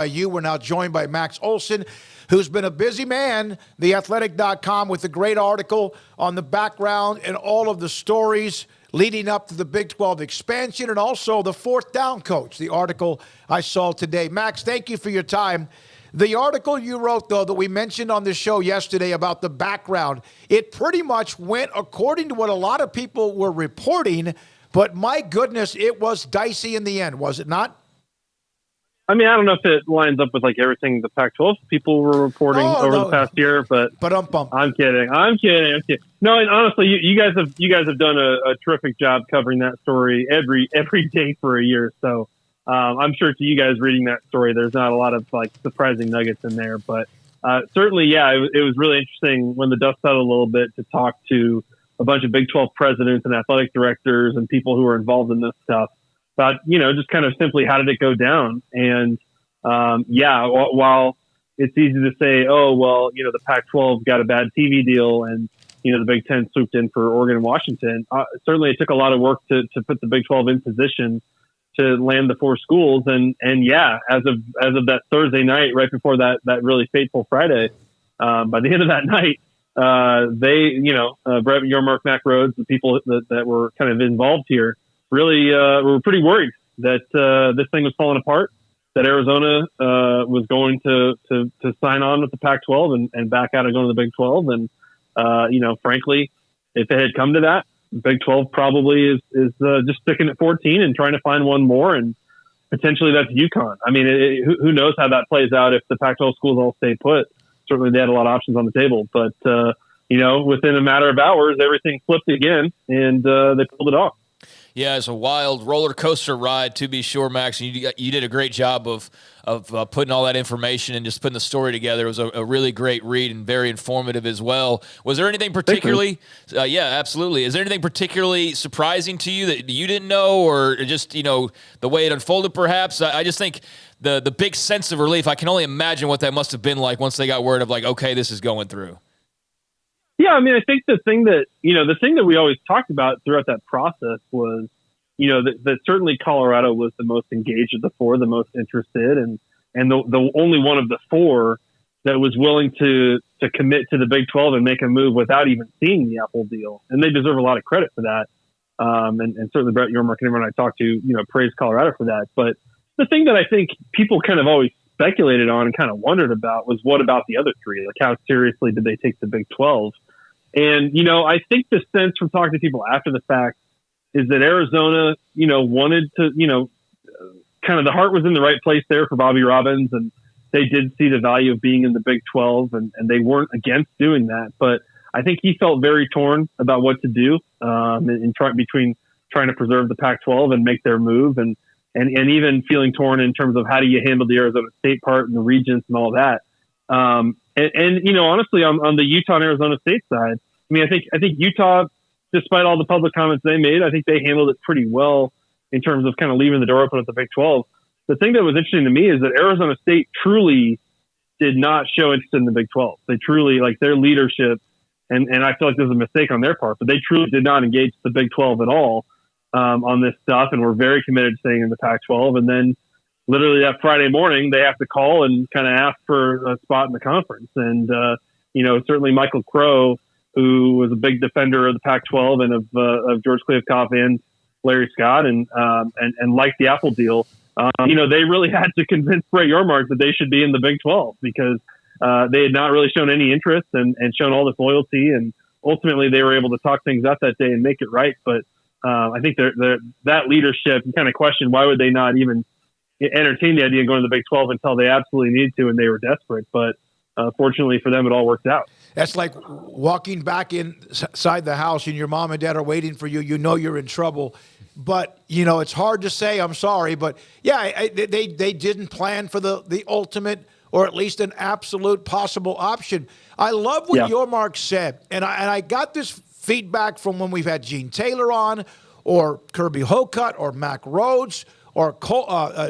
We're now joined by Max Olson, who's been a busy man, theathletic.com, with a great article on the background and all of the stories leading up to the Big 12 expansion and also the fourth down coach, the article I saw today. Max, thank you for your time. The article you wrote, though, that we mentioned on the show yesterday about the background, it pretty much went according to what a lot of people were reporting, but my goodness, it was dicey in the end, was it not? I mean, I don't know if it lines up with like everything the Pac-12 people were reporting over the past year, but I'm kidding. No, and honestly, you guys have done a terrific job covering that story every day for a year. So I'm sure to you guys reading that story, there's not a lot of like surprising nuggets in there, but certainly, yeah, it was really interesting when the dust settled a little bit to talk to a bunch of Big 12 presidents and athletic directors and people who are involved in this stuff. But, just kind of simply how did it go down? And, while it's easy to say, oh, well, the Pac-12 got a bad TV deal and, the Big 10 swooped in for Oregon and Washington, certainly it took a lot of work to put the Big 12 in position to land the four schools. And as of that Thursday night, right before that really fateful Friday, by the end of that night, Brett Yormark, Mac Rhodes, the people that were kind of involved here, really were pretty worried that this thing was falling apart, that Arizona was going to sign on with the Pac-12 and back out of going to the Big 12. And, frankly, if it had come to that, Big 12 probably is just sticking at 14 and trying to find one more. And potentially that's UConn. I mean, who knows how that plays out if the Pac-12 schools all stay put. Certainly they had a lot of options on the table. But, within a matter of hours, everything flipped again and they pulled it off. Yeah, it's a wild roller coaster ride, to be sure, Max. And you did a great job of putting all that information and just putting the story together. It was a really great read and very informative as well. Was there anything particularly? Yeah, absolutely. Is there anything particularly surprising to you that you didn't know, or just the way it unfolded? Perhaps I just think the big sense of relief. I can only imagine what that must have been like once they got word of like, okay, this is going through. Yeah, I mean, I think the thing that we always talked about throughout that process was, that certainly Colorado was the most engaged of the four, the most interested, and the only one of the four that was willing to commit to the Big 12 and make a move without even seeing the Apple deal. And they deserve a lot of credit for that. And certainly Brett Yormark and everyone I talked to, praised Colorado for that. But the thing that I think people kind of always speculated on and kind of wondered about was what about the other three? Like, how seriously did they take the Big 12? And, I think the sense from talking to people after the fact is that Arizona, wanted to, kind of the heart was in the right place there for Bobby Robbins, and they did see the value of being in the Big 12, and they weren't against doing that. But I think he felt very torn about what to do between trying to preserve the Pac-12 and make their move, and even feeling torn in terms of how do you handle the Arizona State part and the regents and all that. Honestly, on the Utah and Arizona State side, I mean, I think Utah, despite all the public comments they made, I think they handled it pretty well in terms of kind of leaving the door open at the Big 12. The thing that was interesting to me is that Arizona State truly did not show interest in the Big 12. They truly, like, their leadership, and I feel like there's a mistake on their part, but they truly did not engage the Big 12 at all on this stuff, and were very committed to staying in the Pac-12. And then literally that Friday morning, they have to call and kind of ask for a spot in the conference. And, certainly Michael Crow, who was a big defender of the Pac-12 and of George Kliavkoff and Larry Scott and liked the Apple deal, they really had to convince Brett Yormark that they should be in the Big 12 because they had not really shown any interest and shown all this loyalty. And ultimately they were able to talk things out that day and make it right. But I think that leadership, you kind of question why would they not even entertain the idea of going to the Big 12 until they absolutely needed to and they were desperate. But fortunately for them, it all worked out. That's like walking back inside the house and your mom and dad are waiting for you. You know you're in trouble. But, it's hard to say I'm sorry. But, yeah, they didn't plan for the ultimate or at least an absolute possible option. I love what Yormark said. And I got this feedback from when we've had Gene Taylor on or Kirby Hocutt or Mac Rhodes or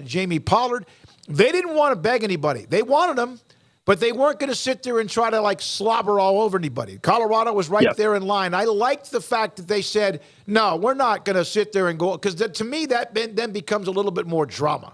Jamie Pollard. They didn't want to beg anybody. They wanted them, but they weren't going to sit there and try to slobber all over anybody. Colorado was right there in line. I liked the fact that they said, no, we're not going to sit there and go, because to me that then becomes a little bit more drama.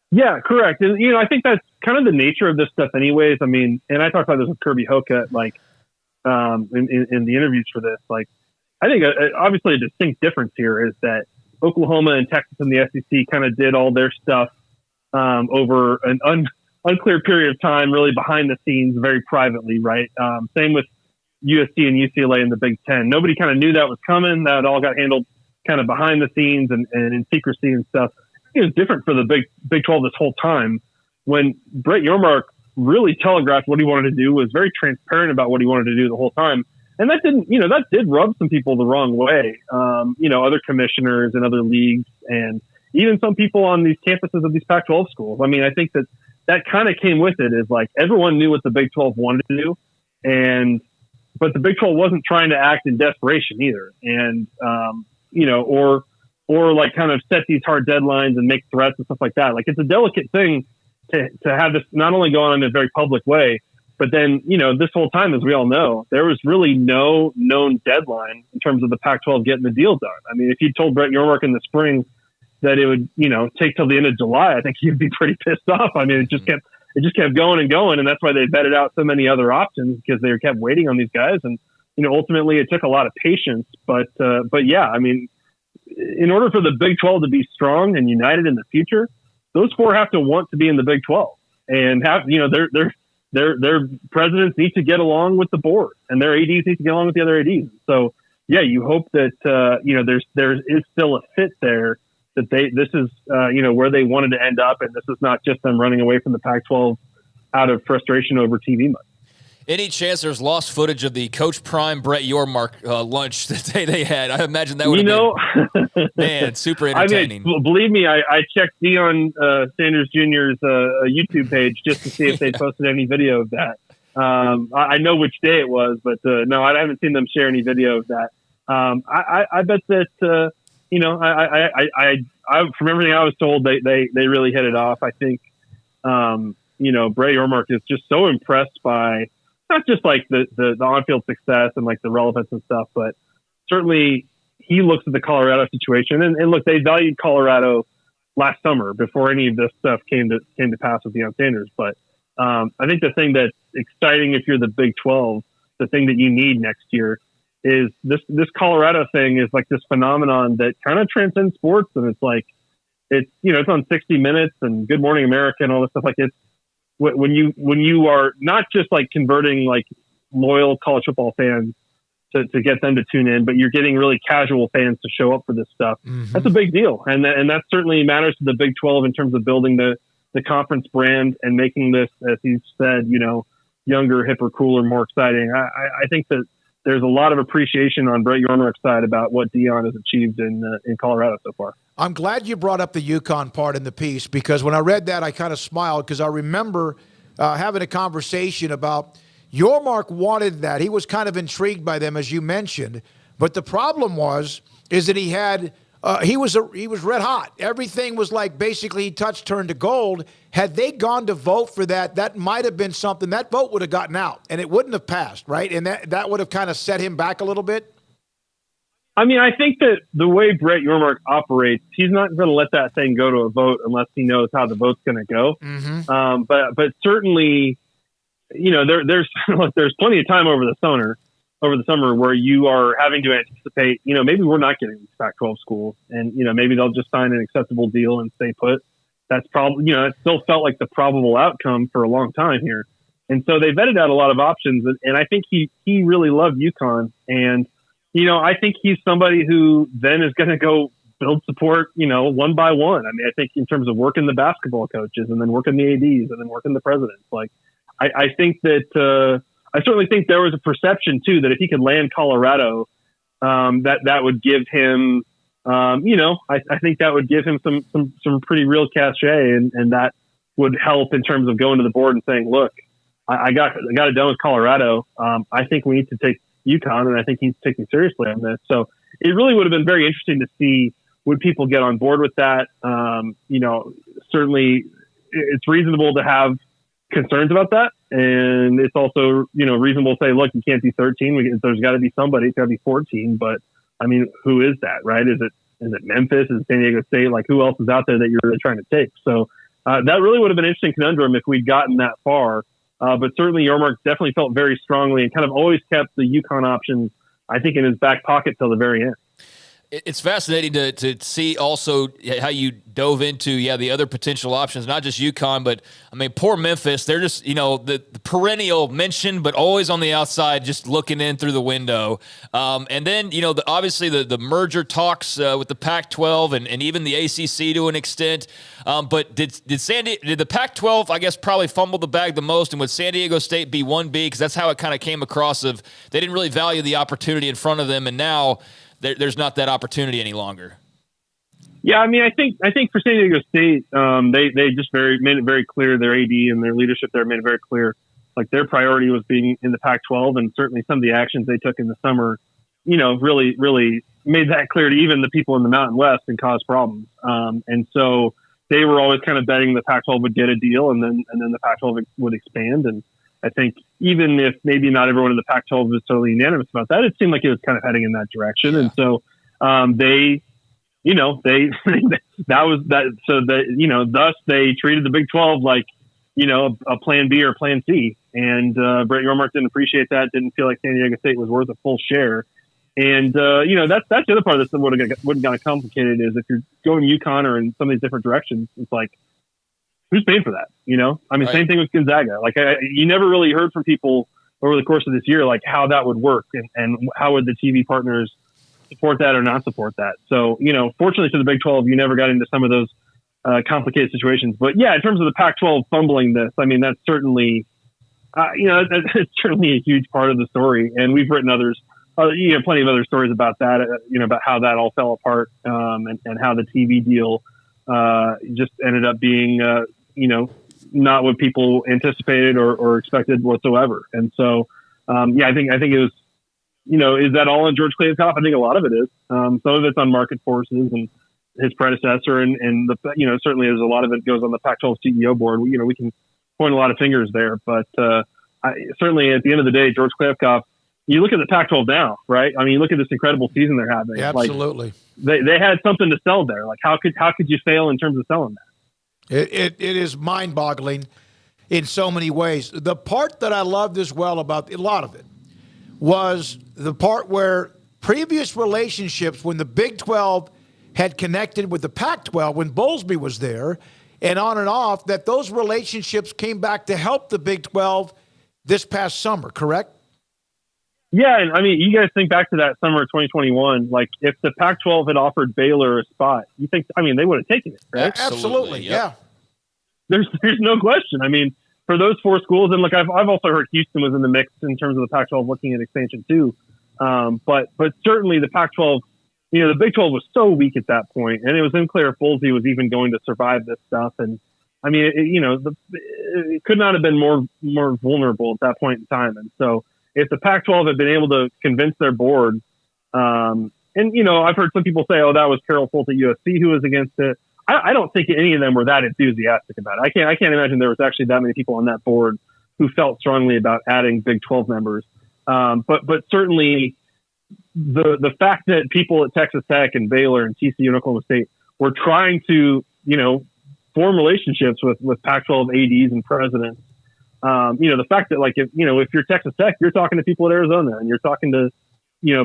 Yeah, correct. And, I think that's kind of the nature of this stuff anyways. I mean, and I talked about this with Kirby Hocutt, like, in the interviews for this. Like, I think obviously a distinct difference here is that Oklahoma and Texas and the SEC kind of did all their stuff over an unclear period of time, really behind the scenes, very privately, right? Same with USC and UCLA in the Big Ten. Nobody kind of knew that was coming. That all got handled kind of behind the scenes and in secrecy and stuff. It was different for the Big 12 this whole time. When Brett Yormark really telegraphed what he wanted to do, was very transparent about what he wanted to do the whole time. And that did rub some people the wrong way. Other commissioners and other leagues, and even some people on these campuses of these Pac-12 schools. I mean, I think that kind of came with it, is like everyone knew what the Big 12 wanted to do, but the Big 12 wasn't trying to act in desperation either. And, or like kind of set these hard deadlines and make threats and stuff like that. Like, it's a delicate thing to have this not only go on in a very public way, but then, this whole time, as we all know, there was really no known deadline in terms of the Pac-12 getting the deal done. I mean, if you told Brett Yormark in the spring that it would, take till the end of July, I think he'd be pretty pissed off. I mean, it just kept going and going. And that's why they vetted out so many other options, because they kept waiting on these guys. And, ultimately it took a lot of patience, but yeah, I mean, in order for the Big 12 to be strong and united in the future, those four have to want to be in the Big 12 and have, their presidents need to get along with the board, and their ADs need to get along with the other ADs. So yeah, you hope that, there is still a fit there, that this is, where they wanted to end up. And this is not just them running away from the Pac-12 out of frustration over TV money. Any chance there's lost footage of the Coach Prime Brett Yormark lunch that they had? I imagine that would have been, man, super entertaining. I mean, believe me, I checked Deion Sanders Jr.'s YouTube page just to see if they posted any video of that. I know which day it was, but no, I haven't seen them share any video of that. I bet that I from everything I was told, they really hit it off. I think Brett Yormark is just so impressed by not just like the on-field success and like the relevance and stuff, but certainly he looks at the Colorado situation and look, they valued Colorado last summer before any of this stuff came to pass with Deion Sanders. But I think the thing that's exciting if you're the Big 12, the thing that you need next year is this Colorado thing is like this phenomenon that kind of transcends sports. And it's like, it's on 60 Minutes and Good Morning America and all this stuff. Like, it's when you are not just like converting like loyal college football fans to get them to tune in, but you're getting really casual fans to show up for this stuff. Mm-hmm. That's a big deal. And that certainly matters to the Big 12 in terms of building the conference brand and making this, as you said, younger, hipper, cooler, more exciting. I think that there's a lot of appreciation on Brett Yormark's side about what Deion has achieved in Colorado so far. I'm glad you brought up the UConn part in the piece, because when I read that, I kind of smiled, because I remember having a conversation about Yormark wanted that. He was kind of intrigued by them, as you mentioned. But the problem is that he had he was red hot. Everything was like basically he touched, turned to gold. Had they gone to vote for that, that might have been something. That vote would have gotten out, and it wouldn't have passed, right? And that would have kind of set him back a little bit. I mean, I think that the way Brett Yormark operates, he's not going to let that thing go to a vote unless he knows how the vote's going to go. Mm-hmm. But certainly, there's plenty of time over the summer where you are having to anticipate, maybe we're not getting these Pac-12 schools, and maybe they'll just sign an acceptable deal and stay put. That's probably, it still felt like the probable outcome for a long time here, and so they vetted out a lot of options, and I think he really loved UConn, and I think he's somebody who then is going to go build support, one by one. I mean, I think in terms of working the basketball coaches and then working the ADs and then working the presidents. Like, I think that I certainly think there was a perception too that if he could land Colorado, that would give him, I think that would give him some pretty real cachet, and that would help in terms of going to the board and saying, look, I got it done with Colorado. I think we need to take UConn, and I think he's taking seriously on this. So it really would have been very interesting to see, would people get on board with that? Certainly it's reasonable to have concerns about that. And it's also, reasonable to say, look, you can't be 13. There's got to be somebody. It's got to be 14. But I mean, who is that, right? Is it Memphis? Is it San Diego State? Like, who else is out there that you're really trying to take? So that really would have been an interesting conundrum if we'd gotten that far. But certainly Yormark definitely felt very strongly and kind of always kept the UConn options, I think, in his back pocket till the very end. It's fascinating to see also how you dove into, the other potential options, not just UConn, but, I mean, poor Memphis. They're just, the perennial mention, but always on the outside, just looking in through the window. And then, obviously the merger talks with the Pac-12 and even the ACC to an extent. But did the Pac-12, I guess, probably fumble the bag the most? And would San Diego State be 1B? Because that's how it kind of came across of they didn't really value the opportunity in front of them, and now there's not that opportunity any longer. Yeah, I mean, I think for San Diego State, they just made it very clear, their AD and their leadership there made it very clear, like their priority was being in the Pac-12, and certainly some of the actions they took in the summer, really, really made that clear to even the people in the Mountain West and caused problems. And so they were always kind of betting the Pac-12 would get a deal, and then the Pac-12 would expand. And I think even if maybe not everyone in the Pac-12 was totally unanimous about that, it seemed like it was kind of heading in that direction. Yeah. And so thus they treated the Big 12 like, a plan B or plan C. And Brett Yormark didn't appreciate that, didn't feel like San Diego State was worth a full share. And, that's the other part of this that would have gotten complicated is if you're going UConn or in some of these different directions, it's like, who's paying for that? I mean, right. Same thing with Gonzaga. Like you never really heard from people over the course of this year, like how that would work and how would the TV partners support that or not support that. So, fortunately for the Big 12, you never got into some of those complicated situations. But yeah, in terms of the Pac-12 fumbling this, I mean, that's certainly, it's certainly a huge part of the story. And we've written others, plenty of other stories about that, about how that all fell apart and how the TV deal just ended up being, not what people anticipated or expected whatsoever. And so, I think it was, is that all on George Kliavkoff? I think a lot of it is. Some of it's on market forces and his predecessor, and certainly there's a lot of it goes on the Pac-12 CEO board. We can point a lot of fingers there, but certainly at the end of the day, George Kliavkoff. You look at the Pac-12 now, right? I mean, you look at this incredible season they're having. Yeah, absolutely. Like, they had something to sell there. Like how could you fail in terms of selling that? It is mind-boggling in so many ways. The part that I loved as well about a lot of it was the part where previous relationships, when the Big 12 had connected with the Pac-12, when Bowlesby was there, and on and off, that those relationships came back to help the Big 12 this past summer, correct? Yeah, and I mean, you guys think back to that summer of 2021. Like, if the Pac-12 had offered Baylor a spot, you think? I mean, they would have taken it, right? Absolutely, yeah. There's no question. I mean, for those four schools, and look, I've also heard Houston was in the mix in terms of the Pac-12 looking at expansion too. But certainly the Pac-12, the Big 12 was so weak at that point, and it was unclear if Bowlesby was even going to survive this stuff. And I mean, it could not have been more vulnerable at that point in time. And so, if the Pac-12 had been able to convince their board, and I've heard some people say, "Oh, that was Carol Folt at USC who was against it." I don't think any of them were that enthusiastic about it. I can't imagine there was actually that many people on that board who felt strongly about adding Big 12 members. But certainly the fact that people at Texas Tech and Baylor and TCU and Oklahoma State were trying to, form relationships with Pac-12 ADs and presidents. The fact that if you're Texas Tech, you're talking to people at Arizona and you're talking to,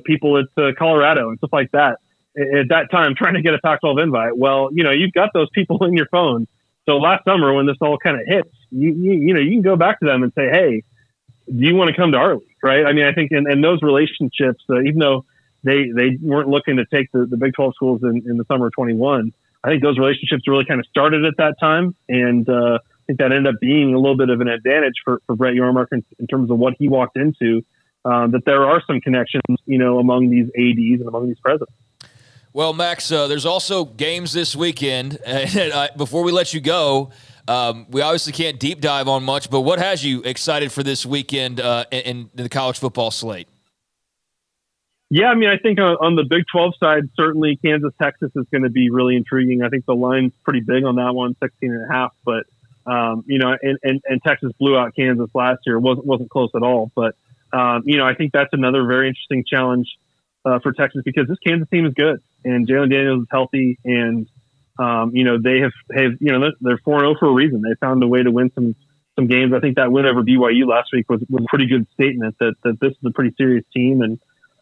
people at Colorado and stuff like that. At that time, trying to get a Pac-12 invite. Well, you've got those people in your phone. So last summer, when this all kind of hits, you can go back to them and say, "Hey, do you want to come to our league?" Right? I mean, I think, and those relationships, even though they weren't looking to take the Big 12 schools in the summer of 21, I think those relationships really kind of started at that time, and I think that ended up being a little bit of an advantage for Brett Yormark in terms of what he walked into. That there are some connections, among these ADs and among these presidents. Well, Max, there's also games this weekend. Before we let you go, we obviously can't deep dive on much, but what has you excited for this weekend in the college football slate? Yeah, I mean, I think on the Big 12 side, certainly Kansas, Texas is going to be really intriguing. I think the line's pretty big on that one, 16.5. But, and Texas blew out Kansas last year. It wasn't close at all. But, I think that's another very interesting challenge for Texas because this Kansas team is good. And Jalen Daniels is healthy. And, They have they're 4-0 for a reason. They found a way to win some games. I think that win over BYU last week was a pretty good statement that this is a pretty serious team. And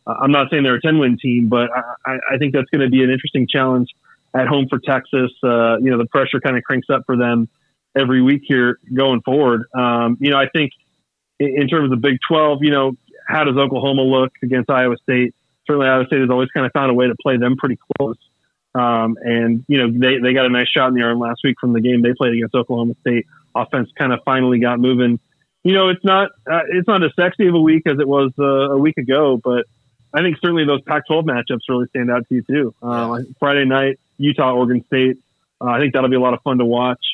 I'm not saying they're a 10-win team, but I think that's going to be an interesting challenge at home for Texas. The pressure kind of cranks up for them every week here going forward. I think in terms of Big 12, how does Oklahoma look against Iowa State? Certainly Iowa State has always kind of found a way to play them pretty close. They got a nice shot in the arm last week from the game they played against Oklahoma State. Offense kind of finally got moving. It's not as sexy of a week as it was a week ago, but I think certainly those Pac-12 matchups really stand out to you too. Friday night, Utah, Oregon State. I think that'll be a lot of fun to watch.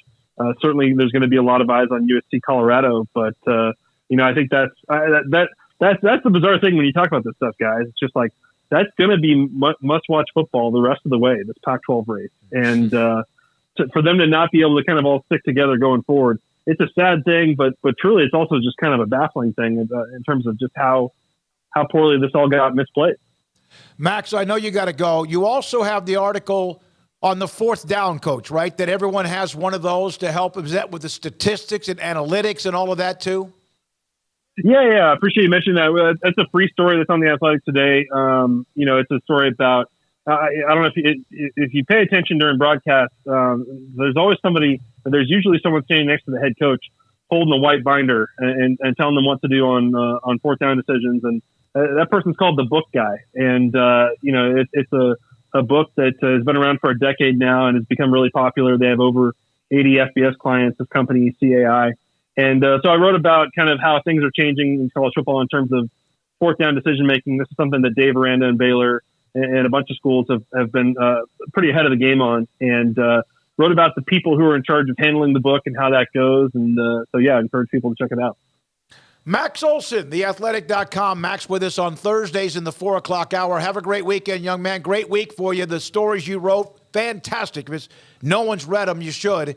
Certainly there's going to be a lot of eyes on USC Colorado, but I think that's the bizarre thing when you talk about this stuff, guys. It's just like, that's going to be must-watch football the rest of the way, this Pac-12 race. And for them to not be able to kind of all stick together going forward, it's a sad thing, but truly it's also just kind of a baffling thing in terms of just how poorly this all got misplayed. Max, I know you got to go. You also have the article on the fourth down coach, right? That everyone has one of those to help them with the statistics and analytics and all of that too? Yeah. I appreciate you mentioning that. That's a free story that's on the Athletic today. It's a story about, I don't know if you pay attention during broadcast, there's usually someone standing next to the head coach holding a white binder and telling them what to do on fourth down decisions. And that person's called the book guy. And, it's a book that has been around for a decade now and has become really popular. They have over 80 FBS clients, this company, CAI. And so I wrote about kind of how things are changing in college football in terms of fourth down decision-making. This is something that Dave Aranda and Baylor and a bunch of schools have been pretty ahead of the game on, and wrote about the people who are in charge of handling the book and how that goes. And I encourage people to check it out. Max Olson, theathletic.com. Max with us on Thursdays in the 4 o'clock hour. Have a great weekend, young man. Great week for you. The stories you wrote, fantastic. If no one's read them, you should,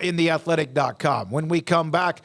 in theathletic.com. When we come back,